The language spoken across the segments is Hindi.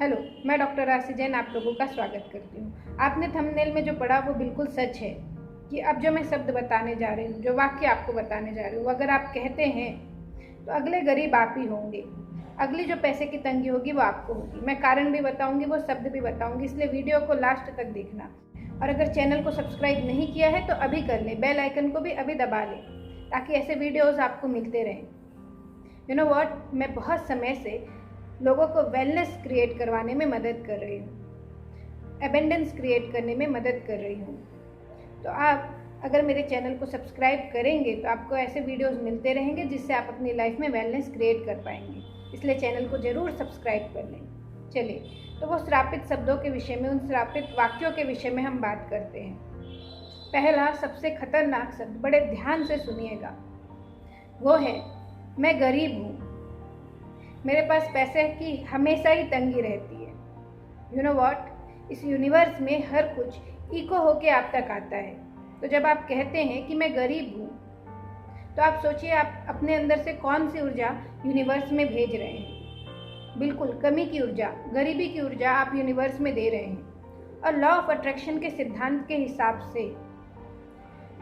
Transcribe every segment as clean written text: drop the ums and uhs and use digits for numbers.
हेलो, मैं डॉक्टर राशि जैन आप लोगों का स्वागत करती हूँ। आपने थंबनेल में जो पढ़ा वो बिल्कुल सच है कि अब जो मैं शब्द बताने जा रही हूँ, जो वाक्य आपको बताने जा रही हूँ, अगर आप कहते हैं तो अगले गरीब आप ही होंगे। अगली जो पैसे की तंगी होगी वो आपको होगी। मैं कारण भी बताऊँगी, वो शब्द भी बताऊँगी, इसलिए वीडियो को लास्ट तक देखना। और अगर चैनल को सब्सक्राइब नहीं किया है तो अभी कर लें, बेल आइकन को भी अभी दबा लें ताकि ऐसे वीडियोज़ आपको मिलते रहें। यू नो व्हाट, मैं बहुत समय से लोगों को वेलनेस क्रिएट करवाने में मदद कर रही हूँ, एबेंडेंस क्रिएट करने में मदद कर रही हूँ। तो आप अगर मेरे चैनल को सब्सक्राइब करेंगे तो आपको ऐसे वीडियोस मिलते रहेंगे जिससे आप अपनी लाइफ में वेलनेस क्रिएट कर पाएंगे। इसलिए चैनल को ज़रूर सब्सक्राइब कर लें। चलिए, तो वो श्रापित शब्दों के विषय में, उन श्रापित वाक्यों के विषय में हम बात करते हैं। पहला सबसे खतरनाक शब्द, बड़े ध्यान से सुनिएगा, वो है मैं गरीब हूँ, मेरे पास पैसे की हमेशा ही तंगी रहती है। यू नो व्हाट, इस यूनिवर्स में हर कुछ इको होके आप तक आता है। तो जब आप कहते हैं कि मैं गरीब हूँ, तो आप सोचिए आप अपने अंदर से कौन सी ऊर्जा यूनिवर्स में भेज रहे हैं। बिल्कुल कमी की ऊर्जा, गरीबी की ऊर्जा आप यूनिवर्स में दे रहे हैं। और लॉ ऑफ अट्रैक्शन के सिद्धांत के हिसाब से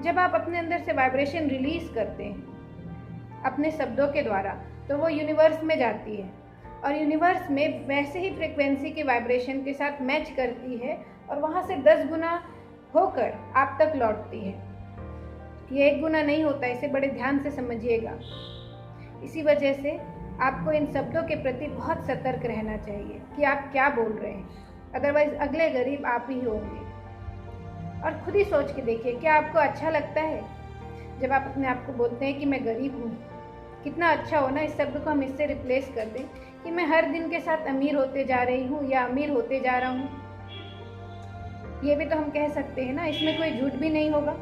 जब आप अपने अंदर से वाइब्रेशन रिलीज करते हैं अपने शब्दों के द्वारा, तो वो यूनिवर्स में जाती है और यूनिवर्स में वैसे ही फ्रिक्वेंसी के वाइब्रेशन के साथ मैच करती है और वहाँ से 10 गुना होकर आप तक लौटती है। ये 1 गुना नहीं होता, इसे बड़े ध्यान से समझिएगा। इसी वजह से आपको इन शब्दों के प्रति बहुत सतर्क रहना चाहिए कि आप क्या बोल रहे हैं, अदरवाइज अगले गरीब आप ही होंगे। और खुद ही सोच के देखिए, क्या आपको अच्छा लगता है जब आप अपने आप को बोलते हैं कि मैं गरीब हूँ? कितना अच्छा हो ना इस शब्द को हम इससे रिप्लेस कर दें कि मैं हर दिन के साथ अमीर होते जा रही हूँ या अमीर होते जा रहा हूँ। ये भी तो हम कह सकते हैं ना, इसमें कोई झूठ भी नहीं होगा,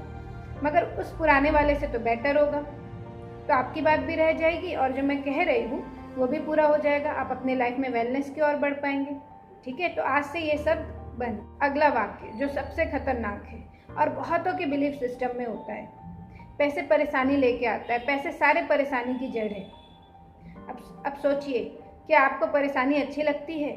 मगर उस पुराने वाले से तो बेटर होगा। तो आपकी बात भी रह जाएगी और जो मैं कह रही हूँ वो भी पूरा हो जाएगा। आप अपने लाइफ में वेलनेस की ओर बढ़ पाएंगे। ठीक है, तो आज से ये सब बंद। अगला वाक्य जो सबसे खतरनाक है और बहुतों के बिलीफ सिस्टम में होता है, पैसे परेशानी लेके आता है, पैसे सारे परेशानी की जड़ है। अब सोचिए, क्या आपको परेशानी अच्छी लगती है?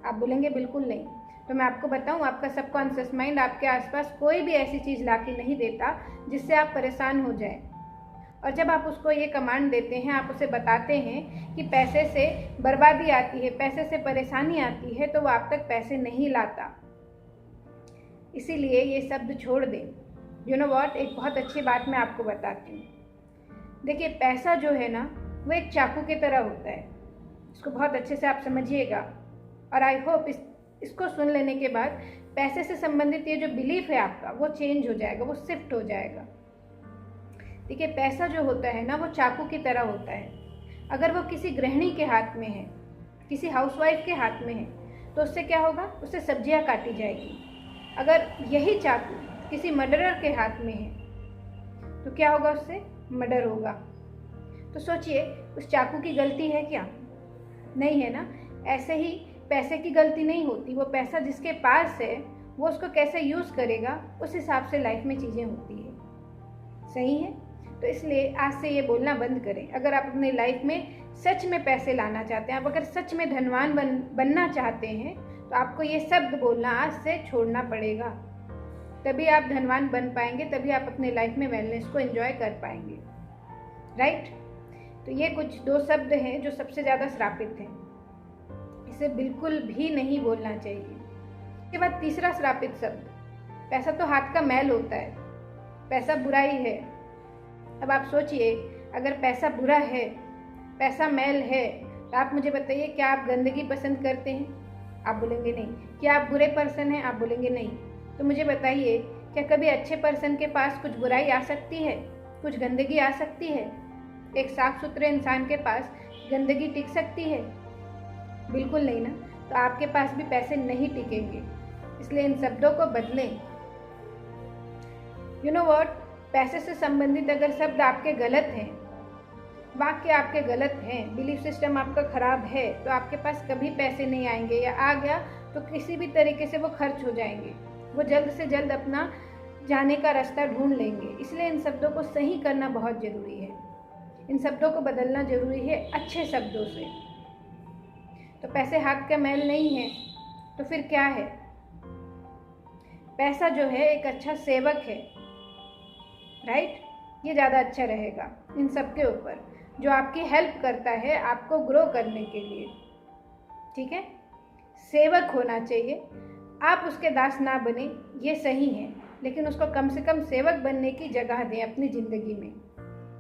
आप बोलेंगे बिल्कुल नहीं। तो मैं आपको बताऊं, आपका सबकॉन्शियस माइंड आपके आसपास कोई भी ऐसी चीज़ लाके नहीं देता जिससे आप परेशान हो जाए। और जब आप उसको ये कमांड देते हैं, आप उसे बताते हैं कि पैसे से बर्बादी आती है, पैसे से परेशानी आती है, तो वो आप तक पैसे नहीं लाता। इसीलिए ये शब्द छोड़ दें। यू नो व्हाट, एक बहुत अच्छी बात मैं आपको बताती हूँ। देखिए, पैसा जो है ना, वो एक चाकू की तरह होता है। इसको बहुत अच्छे से आप समझिएगा और आई होप इसको सुन लेने के बाद पैसे से संबंधित ये जो बिलीफ है आपका, वो चेंज हो जाएगा, वो शिफ्ट हो जाएगा। देखिए, पैसा जो होता है ना, वो चाकू की तरह होता है। अगर वो किसी गृहिणी के हाथ में है, किसी हाउसवाइफ के हाथ में है, तो उससे क्या होगा? उससे सब्जियाँ काटी जाएगी। अगर यही चाकू किसी मर्डरर के हाथ में है तो क्या होगा? उससे मर्डर होगा। तो सोचिए, उस चाकू की गलती है क्या? नहीं है ना। ऐसे ही पैसे की गलती नहीं होती। वो पैसा जिसके पास है वो उसको कैसे यूज़ करेगा, उस हिसाब से लाइफ में चीज़ें होती है। सही है? तो इसलिए आज से ये बोलना बंद करें। अगर आप अपनी लाइफ में सच में पैसे लाना चाहते हैं, आप अगर सच में धनवान बनना चाहते हैं, तो आपको ये शब्द बोलना आज से छोड़ना पड़ेगा। तभी आप धनवान बन पाएंगे, तभी आप अपने लाइफ में वेलनेस को एंजॉय कर पाएंगे। राइट? तो ये कुछ 2 शब्द हैं जो सबसे ज़्यादा श्रापित हैं। इसे बिल्कुल भी नहीं बोलना चाहिए। इसके बाद तीसरा श्रापित शब्द, पैसा तो हाथ का मैल होता है, पैसा बुराई है। अब आप सोचिए, अगर पैसा बुरा है, पैसा मैल है, तो आप मुझे बताइए, क्या आप गंदगी पसंद करते हैं? आप बोलेंगे नहीं। क्या आप बुरे पर्सन हैं? आप बोलेंगे नहीं। तो मुझे बताइए, क्या कभी अच्छे पर्सन के पास कुछ बुराई आ सकती है, कुछ गंदगी आ सकती है? एक साफ सुथरे इंसान के पास गंदगी टिक सकती है? बिल्कुल नहीं ना। तो आपके पास भी पैसे नहीं टिकेंगे। इसलिए इन शब्दों को बदलें। यू नो व्हाट, पैसे से संबंधित अगर शब्द आपके गलत हैं, वाक्य आपके गलत हैं, बिलीफ सिस्टम आपका खराब है, तो आपके पास कभी पैसे नहीं आएंगे, या आ गया तो किसी भी तरीके से वो खर्च हो जाएंगे। वो जल्द से जल्द अपना जाने का रास्ता ढूंढ लेंगे। इसलिए इन शब्दों को सही करना बहुत ज़रूरी है। इन शब्दों को बदलना ज़रूरी है अच्छे शब्दों से। तो पैसे हाथ का मैल नहीं है तो फिर क्या है? पैसा जो है एक अच्छा सेवक है, राइट? ये ज़्यादा अच्छा रहेगा इन सब के ऊपर, जो आपकी हेल्प करता है आपको ग्रो करने के लिए, ठीक है? सेवक होना चाहिए, आप उसके दास ना बने, ये सही है, लेकिन उसको कम से कम सेवक बनने की जगह दें अपनी ज़िंदगी में,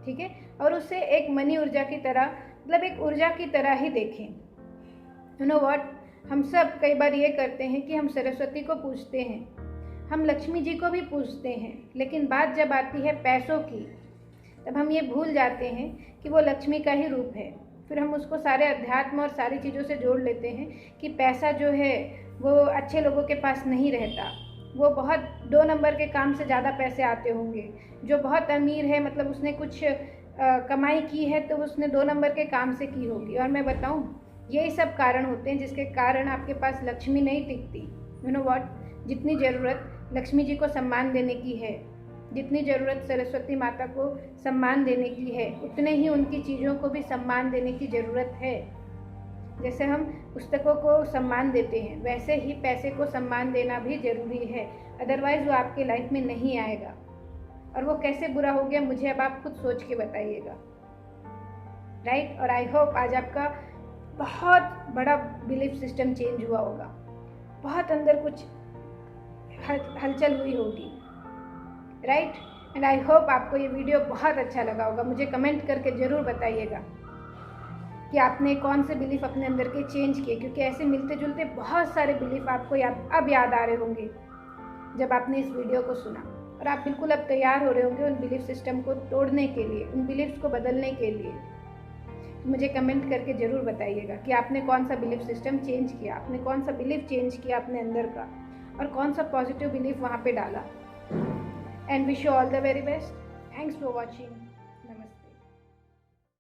ठीक है? और उसे एक मनी ऊर्जा की तरह, मतलब एक ऊर्जा की तरह ही देखें। यू नो व्हाट, हम सब कई बार ये करते हैं कि हम सरस्वती को पूजते हैं, हम लक्ष्मी जी को भी पूजते हैं, लेकिन बात जब आती है पैसों की, तब हम ये भूल जाते हैं कि वो लक्ष्मी का ही रूप है। फिर हम उसको सारे अध्यात्म और सारी चीज़ों से जोड़ लेते हैं कि पैसा जो है वो अच्छे लोगों के पास नहीं रहता, वो बहुत 2 नंबर के काम से ज़्यादा पैसे आते होंगे। जो बहुत अमीर है, मतलब उसने कुछ कमाई की है तो उसने 2 नंबर के काम से की होगी। और मैं बताऊं, यही सब कारण होते हैं जिसके कारण आपके पास लक्ष्मी नहीं टिकती। यू नो व्हाट, जितनी ज़रूरत लक्ष्मी जी को सम्मान देने की है, जितनी ज़रूरत सरस्वती माता को सम्मान देने की है, उतने ही उनकी चीज़ों को भी सम्मान देने की ज़रूरत है। जैसे हम पुस्तकों को सम्मान देते हैं, वैसे ही पैसे को सम्मान देना भी ज़रूरी है, अदरवाइज़ वो आपके लाइफ में नहीं आएगा। और वो कैसे बुरा हो गया, मुझे अब आप खुद सोच के बताइएगा, राइट? और आई होप आज आपका बहुत बड़ा बिलीफ सिस्टम चेंज हुआ होगा, बहुत अंदर कुछ हलचल हुई होगी, राइट? एंड आई होप आपको ये वीडियो बहुत अच्छा लगा होगा। मुझे कमेंट करके ज़रूर बताइएगा कि आपने कौन से बिलीफ अपने अंदर के चेंज किए, क्योंकि ऐसे मिलते जुलते बहुत सारे बिलीफ आपको अब याद आ रहे होंगे जब आपने इस वीडियो को सुना, और आप बिल्कुल अब तैयार हो रहे होंगे उन बिलीफ सिस्टम को तोड़ने के लिए, उन बिलीफ्स को बदलने के लिए। मुझे कमेंट करके ज़रूर बताइएगा कि आपने कौन सा बिलीफ सिस्टम चेंज किया, आपने कौन सा बिलीफ चेंज किया अपने अंदर का, और कौन सा पॉजिटिव बिलीफ वहाँ पे डाला। And wish you all the very best. Thanks for watching.